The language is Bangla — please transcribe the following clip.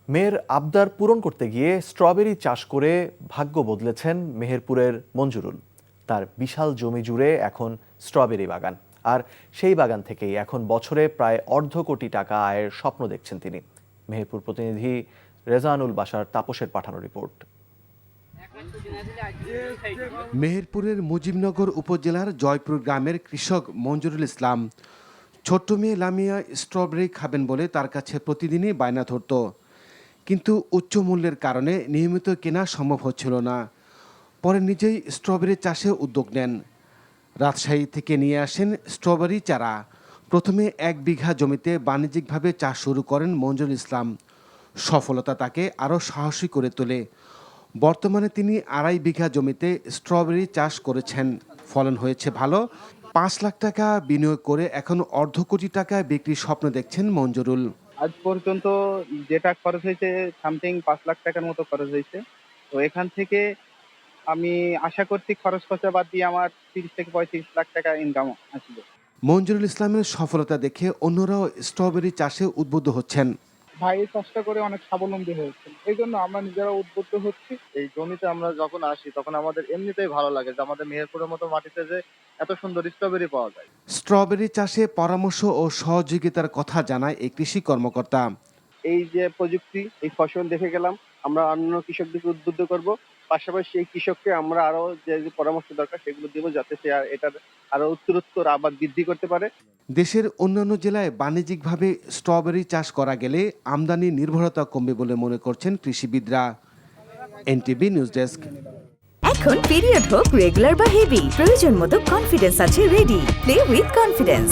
মেয়ের আবদার পূরণ করতে গিয়ে স্ট্রবেরি চাষ করে ভাগ্য বদলেছেন মেহেরপুরের মঞ্জুরুল। তার বিশাল জমি জুড়ে এখন স্ট্রবেরি বাগান, আর সেই বাগান থেকেই এখন বছরে প্রায় $250 কোটি আয়ের স্বপ্ন দেখছেন তিনি। মেহেরপুর প্রতিনিধি রেজানুল বাশার তাপসের পাঠানো রিপোর্ট। মেহেরপুরের মুজিবনগর উপজেলার জয়পুর গ্রামের কৃষক মঞ্জুরুল ইসলাম ছোট্ট মেয়ে লামিয়া স্ট্রবেরি খাবেন বলে তার কাছে প্রতিদিনই বায়না ধরত, কিন্তু উচ্চ মূল্যের কারণে নিয়মিত কেনা সম্ভব হচ্ছিল না। পরে নিজেই স্ট্রবেরি চাষে উদ্যোগ নেন। রাজশাহী থেকে নিয়ে আসেন স্ট্রবেরি চারা। প্রথমে 1 বিঘা জমিতে বাণিজ্যিকভাবে চাষ শুরু করেন মঞ্জুরুল ইসলাম। সফলতা তাকে আরও সাহসী করে তোলে। বর্তমানে তিনি 2.5 বিঘা জমিতে স্ট্রবেরি চাষ করেছেন। ফলন হয়েছে ভালো। 5 লাখ টাকা বিনিয়োগ করে এখন $250 কোটি বিক্রির স্বপ্ন দেখছেন মঞ্জুরুল। আজ পর্যন্ত যেটা খরচ হয়েছে সামথিং 5 লাখ টাকার মতো খরচ হয়েছে। তো এখান থেকে আমি আশা করছি খরচ খরচা বাদ দিয়ে আমার 30 থেকে 35 লাখ টাকা ইনকাম আসবে। মঞ্জুরুল ইসলামের সফলতা দেখে অন্যরাও স্ট্রবেরি চাষে উদ্বুদ্ধ হচ্ছেন। ভাই চাষটা করে অনেক স্বাবলম্বী হয়েছে, এই জন্য আমরা নিজেরা উদ্বুদ্ধ হচ্ছি। এই জমিতে আমরা যখন আসি তখন আমাদের এমনিতেই ভালো লাগে যে আমাদের মেহেরপুরের মতো মাটিতে যে এত সুন্দর স্ট্রবেরি পাওয়া যায়। স্ট্রবেরি চাষে পরামর্শ ও সহযোগিতার কথা জানায় এই কৃষি কর্মকর্তা। এই যে প্রযুক্তি, এই ফসল দেখে গেলাম, আমরা অন্য কৃষকদেরকে উদ্বুদ্ধ করব। পাশাপাশি এই কৃষককে আমরা আরো যে পরামর্শ দরকার সেগুলো দেবো, যাতে সে এটার আরো উত্তরোত্তর আবাদ বৃদ্ধি করতে পারে। দেশের অন্যান্য জেলায় বাণিজ্যিকভাবে স্ট্রবেরি চাষ করা গেলে আমদানি নির্ভরতা কমবে বলে মনে করছেন কৃষিবিদরা। NTV news desk. এখন পিরিয়ড হোক রেগুলার বা হেভি, প্রয়োজন মতো কনফিডেন্স আছে রেডি। Play with confidence.